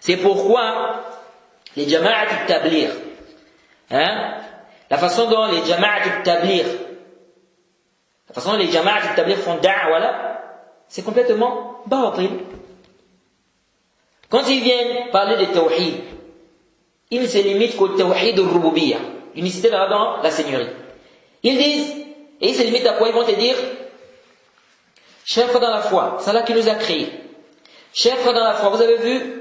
C'est pourquoi les jama'at al-tablir, la façon dont les jama'at al-tablir, font da'wa là, c'est complètement batil. Quand ils viennent parler de tawhid, ils ne se limitent qu'au tawhid al-rububiyyah, l'unicité dans la seigneurie. Ils disent, et ils se limitent à quoi? Ils vont te dire, chers frères dans la foi, c'est Allah qui nous a créés. Chers frères dans la foi, vous avez vu,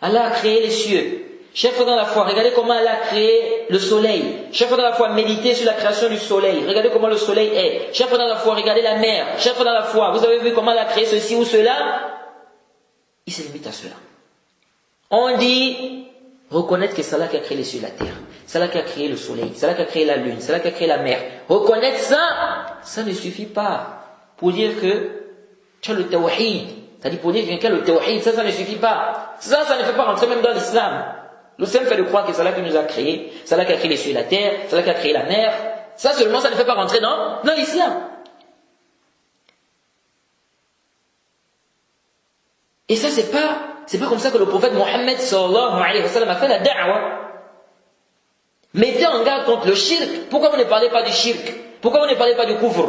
Allah a créé les cieux. Chers frères dans la foi, regardez comment Allah a créé le soleil. Chers frères dans la foi, méditez sur la création du soleil. Regardez comment le soleil est. Chers frères dans la foi, regardez la mer. Chers frères dans la foi, vous avez vu comment Allah a créé ceci ou cela? Ils se limitent à cela. On dit, reconnaître que c'est Allah qui a créé les cieux et la terre. C'est Allah qui a créé le soleil. C'est Allah qui a créé la lune. C'est Allah qui a créé la mer. Reconnaître ça, ça ne suffit pas pour dire que tu as le tawhid. C'est-à-dire pour dire que quelqu'un a le tawhid, ça ne suffit pas. Ça ne fait pas rentrer même dans l'islam. L'islam fait de croire que c'est Allah qui nous a créés. C'est Allah qui a créé les cieux et la terre. C'est Allah qui a créé la mer. Ça seulement, ça ne fait pas rentrer dans l'islam. Et ça, c'est pas comme ça que le prophète Mohammed sallallahu alayhi wa sallam a fait la da'wa. Mettez en garde contre le shirk. Pourquoi vous ne parlez pas du shirk? Pourquoi vous ne parlez pas du kufr?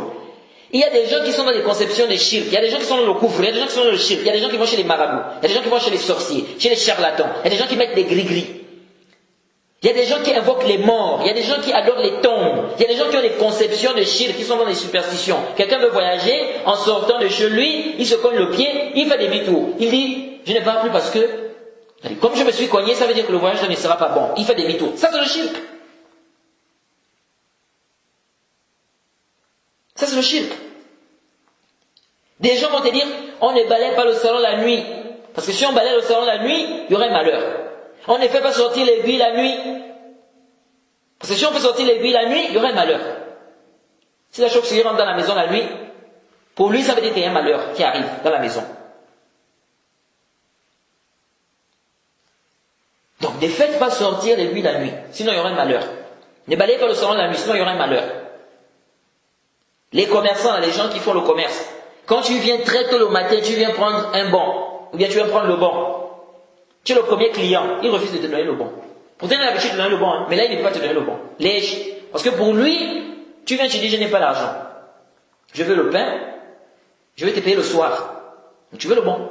Il y a des gens qui sont dans les conceptions des shirk. Il y a des gens qui sont dans le kufr. Il y a des gens qui sont dans le shirk. Il y a des gens qui vont chez les marabouts. Il y a des gens qui vont chez les sorciers, chez les charlatans. Il y a des gens qui mettent des gris-gris. Il y a des gens qui invoquent les morts. Il y a des gens qui adorent les tombes. Il y a des gens qui ont des conceptions de shirk, qui sont dans les superstitions. Quelqu'un veut voyager, en sortant de chez lui, il se cogne le pied, il fait demi-tour. Il dit, je ne pars plus parce que, comme je me suis cogné, ça veut dire que le voyage ne sera pas bon. Il fait demi-tour. Ça, c'est le shirk. Ça, c'est le shirk. Des gens vont te dire, on ne balaye pas le salon la nuit. Parce que si on balaye le salon la nuit, il y aurait malheur. On ne fait pas sortir l'aiguille la nuit. Parce que si on fait sortir l'aiguille la nuit, il y aurait malheur. Si la chauve-souris rentre dans la maison la nuit, pour lui, ça veut dire qu'il y a un malheur qui arrive dans la maison. Donc, ne faites pas sortir l'aiguille la nuit, sinon il y aura un malheur. Ne balayez pas le salon la nuit, sinon il y aura un malheur. Les commerçants, les gens qui font le commerce, quand tu viens très tôt le matin, tu viens prendre un bon, ou bien tu viens prendre le bon. Tu es le premier client, il refuse de te donner le bon. Pourtant, il a l'habitude de te donner le bon, hein, mais là, il ne peut pas te donner le bon. Parce que pour lui, tu viens, tu dis, je n'ai pas l'argent. Je veux le pain, je vais te payer le soir. Donc, tu veux le bon.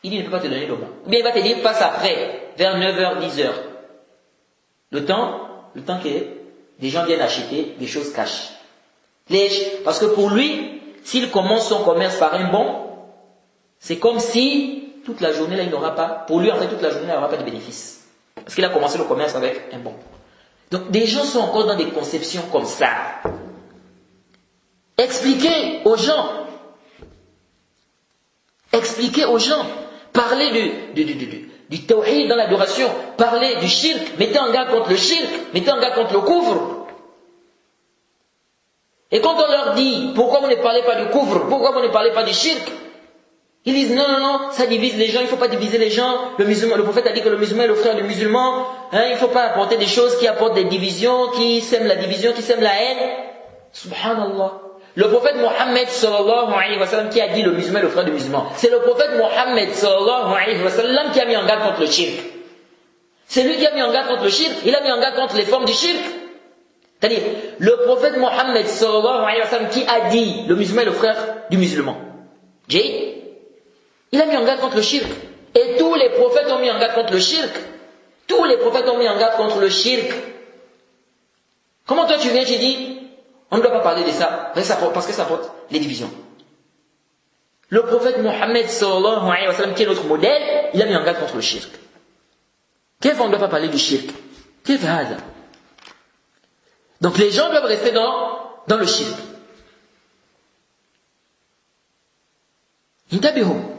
Il dit, il ne peut pas te donner le bon. Ou bien il va te dire, passe après, vers 9h, 10h. Le temps que des gens viennent acheter des choses cash. Parce que pour lui, s'il commence son commerce par un bon, c'est comme si toute la journée là il n'aura pas, pour lui en fait toute la journée il n'aura pas de bénéfice. Parce qu'il a commencé le commerce avec un bon. Donc des gens sont encore dans des conceptions comme ça. Expliquez aux gens, parlez du tawhid dans l'adoration, parlez du shirk, mettez en garde contre le shirk, mettez en garde contre le kufr. Et quand on leur dit, pourquoi vous ne parlez pas du kufr, pourquoi vous ne parlez pas du shirk, ils disent, non, ça divise les gens, il ne faut pas diviser les gens, le prophète a dit que le musulman est le frère du musulman, il ne faut pas apporter des choses qui apportent des divisions, qui sèment la division, qui sèment la haine. Subhanallah. Le prophète Mohammed sallallahu alayhi wa sallam qui a dit le musulman est le frère du musulman, c'est le prophète Mohammed sallallahu alayhi wa sallam qui a mis en garde contre le shirk. C'est lui qui a mis en garde contre le shirk, il a mis en garde contre les formes du shirk. C'est-à-dire, le prophète Mohammed sallallahu alayhi wa sallam qui a dit le musulman est le frère du musulman. Il a mis en garde contre le shirk. Et tous les prophètes ont mis en garde contre le shirk. Tous les prophètes ont mis en garde contre le shirk. Comment toi tu viens, tu dis, on ne doit pas parler de ça, parce que ça porte les divisions. Le prophète Mohammed sallallahu alayhi wa sallam, qui est notre modèle, il a mis en garde contre le shirk. Quelle fois on ne doit pas parler du shirk? Quelle phase? Donc les gens doivent rester dans le shirk. Intabihum.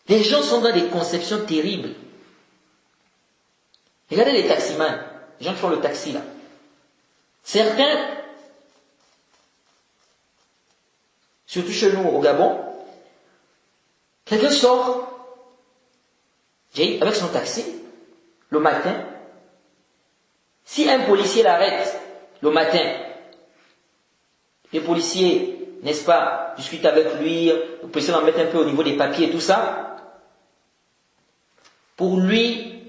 Les gens sont dans des conceptions terribles. Regardez les taximans, les gens qui font le taxi là. Certains, surtout chez nous au Gabon, quelqu'un sort avec son taxi le matin. Si un policier l'arrête le matin, les policiers, n'est-ce pas, discutent avec lui, le policier l'en met un peu au niveau des papiers et tout ça, Pour lui,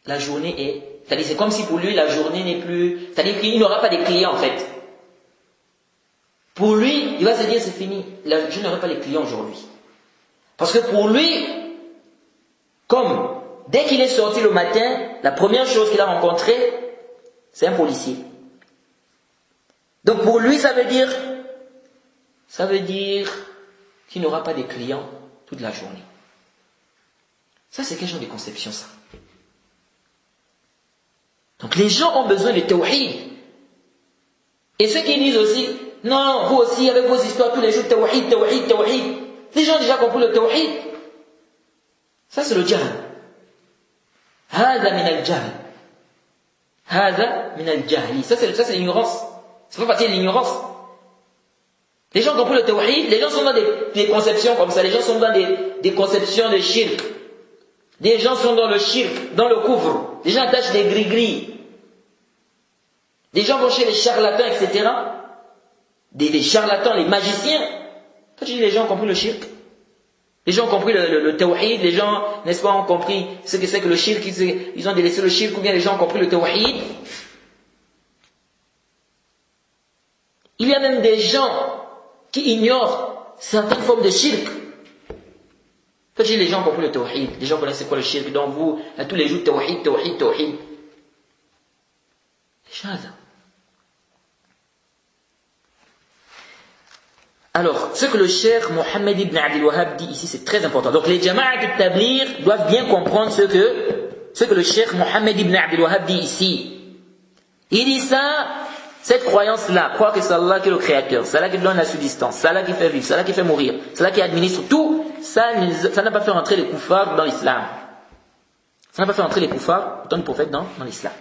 la journée est... C'est-à-dire, c'est comme si pour lui, la journée n'est plus... C'est-à-dire qu'il n'aura pas de clients, en fait. Pour lui, il va se dire, c'est fini. Je n'aurai pas les clients aujourd'hui. Parce que pour lui, comme dès qu'il est sorti le matin, la première chose qu'il a rencontrée, c'est un policier. Donc pour lui, ça veut dire qu'il n'aura pas de clients toute la journée. Ça, c'est quel genre de conception, ça? Donc les gens ont besoin de tawhid. Et ceux qui disent aussi, non, vous aussi, avec vos histoires, tous les jours, tawhid, tawhid, tawhid. Les gens ont déjà compris le tawhid. Ça, c'est le jahl. Hada min al-jahl. Hada min al-jahli. Ça, c'est l'ignorance. Ça fait partie de l'ignorance. Les gens ont compris le tawhid, les gens sont dans des conceptions comme ça, les gens sont dans des conceptions de shirk. Des gens sont dans le shirk, dans le couvre. Des gens attachent des gris-gris. Des gens vont chez les charlatans, etc. Des charlatans, les magiciens. Toi, tu dis, les gens ont compris le shirk. Les gens ont compris le tawhid, les gens, n'est-ce pas, ont compris ce que c'est que le shirk, ils ont délaissé le shirk, ou bien les gens ont compris le tawhid. Il y a même des gens qui ignorent certaines formes de shirk. Toi, tu dis, les gens ont compris le tawhid, les gens connaissent quoi le shirk, donc vous, à tous les jours, tawhid, tawhid, tawhid. Les choses. Alors, ce que le cheikh Mohammed ibn Abdel Wahhab dit ici, c'est très important. Donc, les jama'at al-tabligh doivent bien comprendre ce que le cheikh Mohammed ibn Abdel Wahhab dit ici. Il dit ça, cette croyance-là, croire que c'est Allah qui est le créateur, c'est Allah qui donne la subsistance, c'est Allah qui fait vivre, c'est Allah qui fait mourir, c'est Allah qui administre tout, ça n'a pas fait rentrer les koufars dans l'islam. Ça n'a pas fait rentrer les koufars, autant de prophètes dans l'islam.